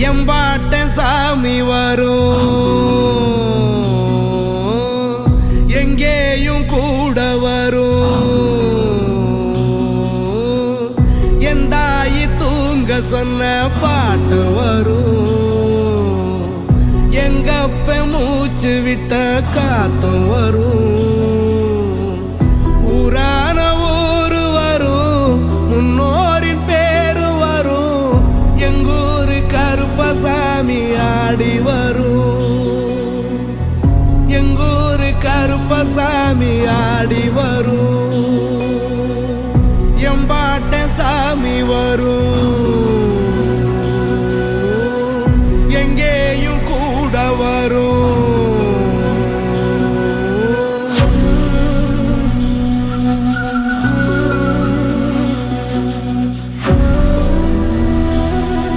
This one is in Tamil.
எம்பாட்ட சாமி வரும், எங்கேயும் கூட வரும். என் தாயி தூங்க சொன்ன பாட்டு வரும், எங்கப்ப மூச்சு விட்ட காத்தும் வரும். ஊரான ஊரு வரும், முன்னோரின் பேரு வரும். எங்கூரு கருப்பசாமி ஆடி வரும், எங்கூரு கருப்பசாமி ஆடி வரும்.